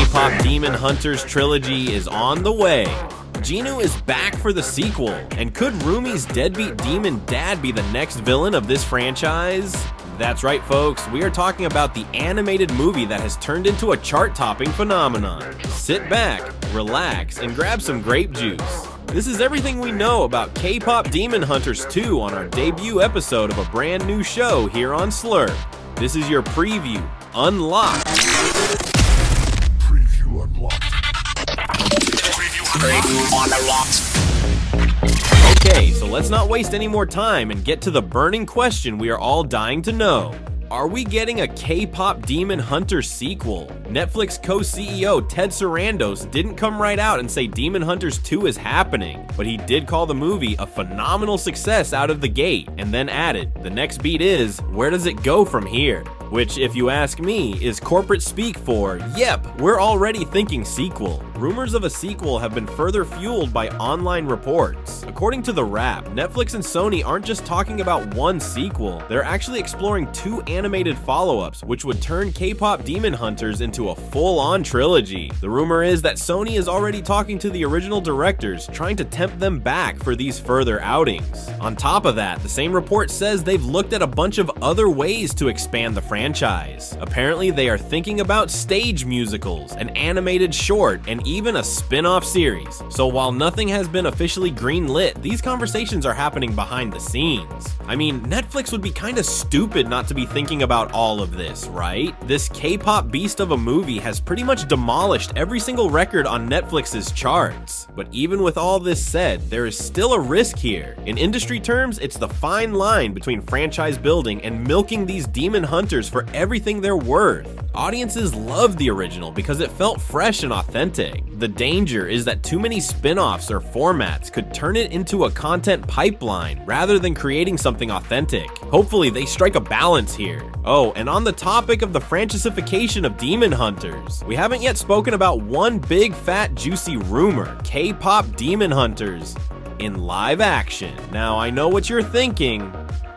K-Pop Demon Hunters trilogy is on the way. Jinu is back for the sequel, and could Rumi's deadbeat demon dad be the next villain of this franchise? That's right, folks, we are talking about the animated movie that has turned into a chart-topping phenomenon. Sit back, relax, and grab some grape juice. This is everything we know about K-Pop Demon Hunters 2 on our debut episode of a brand new show here on SLUURP. This is your preview, Unlocked. Preview unlocked. Okay, so let's not waste any more time and get to the burning question we are all dying to know. Are we getting a K-Pop Demon Hunters sequel? Netflix co-CEO Ted Sarandos didn't come right out and say Demon Hunters 2 is happening, but he did call the movie a phenomenal success out of the gate, and then added, the next beat is, where does it go from here? Which, if you ask me, is corporate speak for, yep, we're already thinking sequel. Rumors of a sequel have been further fueled by online reports. According to The Wrap, Netflix and Sony aren't just talking about one sequel, they're actually exploring 2 animated follow-ups, which would turn K-Pop Demon Hunters into a full-on trilogy. The rumor is that Sony is already talking to the original directors, trying to tempt them back for these further outings. On top of that, the same report says they've looked at a bunch of other ways to expand the franchise. Apparently, they are thinking about stage musicals, an animated short, and even a spin-off series. So while nothing has been officially greenlit, these conversations are happening behind the scenes. I mean, Netflix would be kinda stupid not to be thinking about all of this, right? This K-pop beast of a movie has pretty much demolished every single record on Netflix's charts. But even with all this said, there is still a risk here. In industry terms, it's the fine line between franchise building and milking these demon hunters for everything they're worth. Audiences love the original because it felt fresh and authentic. The danger is that too many spin-offs or formats could turn it into a content pipeline rather than creating something authentic. Hopefully they strike a balance here. Oh, and on the topic of the franchiseification of Demon Hunters, we haven't yet spoken about one big fat juicy rumor, K-Pop Demon Hunters in live action. Now I know what you're thinking,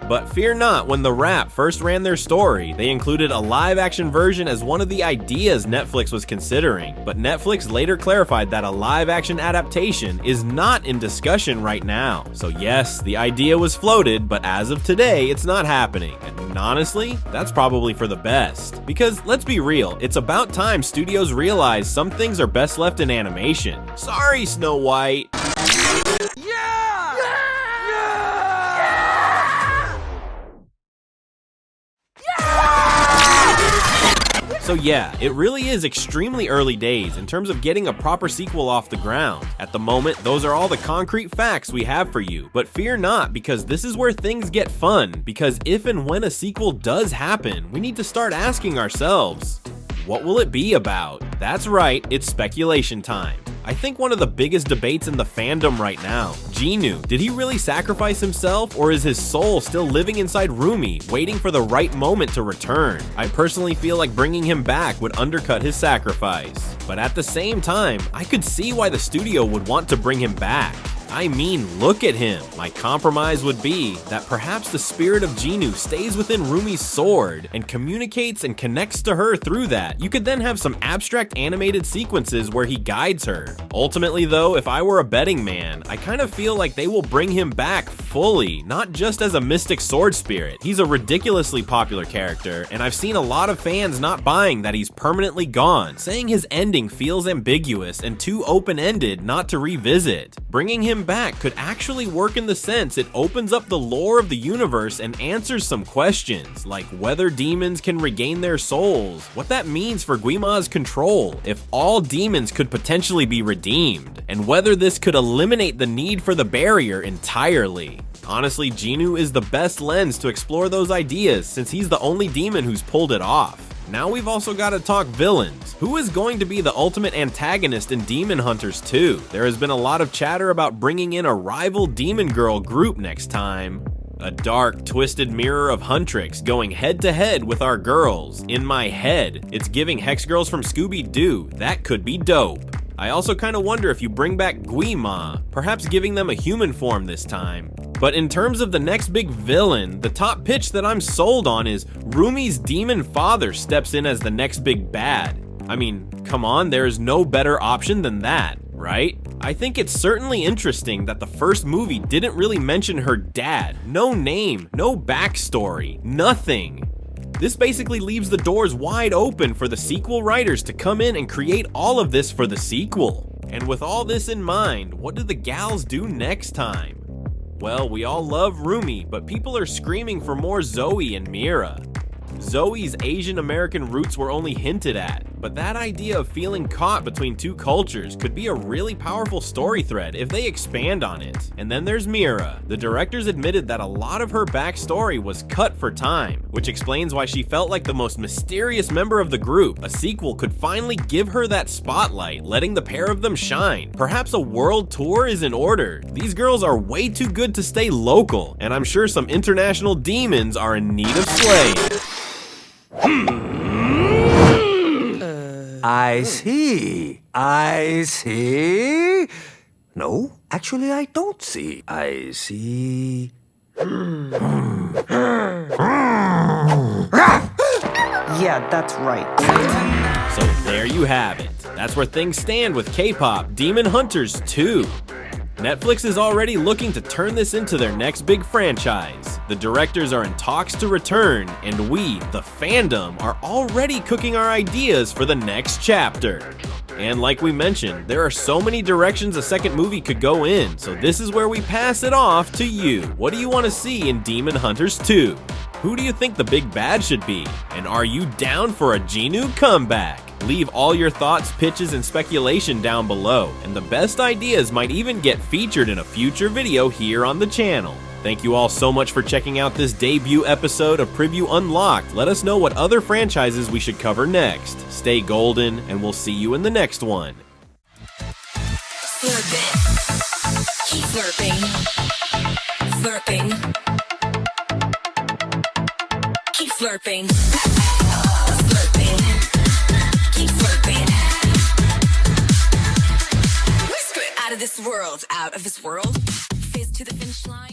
but fear not, when The Wrap first ran their story, they included a live-action version as one of the ideas Netflix was considering, but Netflix later clarified that a live-action adaptation is not in discussion right now. So yes, the idea was floated, but as of today, it's not happening. And honestly, that's probably for the best. Because let's be real, it's about time studios realize some things are best left in animation. Sorry, Snow White. So yeah, it really is extremely early days in terms of getting a proper sequel off the ground. At the moment, those are all the concrete facts we have for you. But fear not, because this is where things get fun. Because if and when a sequel does happen, we need to start asking ourselves, what will it be about? That's right, it's speculation time. I think one of the biggest debates in the fandom right now, Jinu, did he really sacrifice himself, or is his soul still living inside Rumi, waiting for the right moment to return? I personally feel like bringing him back would undercut his sacrifice. But at the same time, I could see why the studio would want to bring him back. I mean, look at him. My compromise would be that perhaps the spirit of Jinu stays within Rumi's sword and communicates and connects to her through that. You could then have some abstract animated sequences where he guides her. Ultimately though, if I were a betting man, I kind of feel like they will bring him back fully, not just as a mystic sword spirit. He's a ridiculously popular character, and I've seen a lot of fans not buying that he's permanently gone, saying his ending feels ambiguous and too open-ended not to revisit. Bringing him back could actually work in the sense it opens up the lore of the universe and answers some questions, like whether demons can regain their souls, what that means for Gwin-Ma's control, if all demons could potentially be redeemed, and whether this could eliminate the need for the barrier entirely. Honestly, Jinu is the best lens to explore those ideas since he's the only demon who's pulled it off. Now we've also got to talk villains. Who is going to be the ultimate antagonist in Demon Hunters 2? There has been a lot of chatter about bringing in a rival demon girl group next time. A dark, twisted mirror of Huntrix going head to head with our girls. In my head, it's giving Hex Girls from Scooby-Doo. That could be dope. I also kind of wonder if you bring back Gwin-Ma, perhaps giving them a human form this time. But in terms of the next big villain, the top pitch that I'm sold on is Rumi's demon father steps in as the next big bad. I mean, Come on, there is no better option than that, right? I think it's certainly interesting that the first movie didn't really mention her dad. No name, no backstory, nothing. This basically leaves the doors wide open for the sequel writers to come in and create all of this for the sequel. And with all this in mind, what do the gals do next time? Well, we all love Rumi, but people are screaming for more Zoe and Mira. Zoe's Asian American roots were only hinted at, but that idea of feeling caught between two cultures could be a really powerful story thread if they expand on it. And then there's Mira. The directors admitted that a lot of her backstory was cut for time, which explains why she felt like the most mysterious member of the group. A sequel could finally give her that spotlight, letting the pair of them shine. Perhaps a world tour is in order. These girls are way too good to stay local, and I'm sure some international demons are in need of slaying. I see. I see. No, actually I don't see. I see. Yeah, that's right. So there you have it. That's where things stand with KPop Demon Hunters 2. Netflix is already looking to turn this into their next big franchise. The directors are in talks to return, and we, the fandom, are already cooking our ideas for the next chapter. And like we mentioned, there are so many directions a second movie could go in, so this is where we pass it off to you. What do you want to see in Demon Hunters 2? Who do you think the big bad should be? And are you down for a Jinu comeback? Leave all your thoughts, pitches, and speculation down below, and the best ideas might even get featured in a future video here on the channel. Thank you all so much for checking out this debut episode of Preview Unlocked. Let us know what other franchises we should cover next. Stay golden, and we'll see you in the next one. Slurp it. Keep slurping. Slurping. Keep slurping. Slurping. Keep slurping. Whisk it out of this world. Out of this world. Face to the finish line.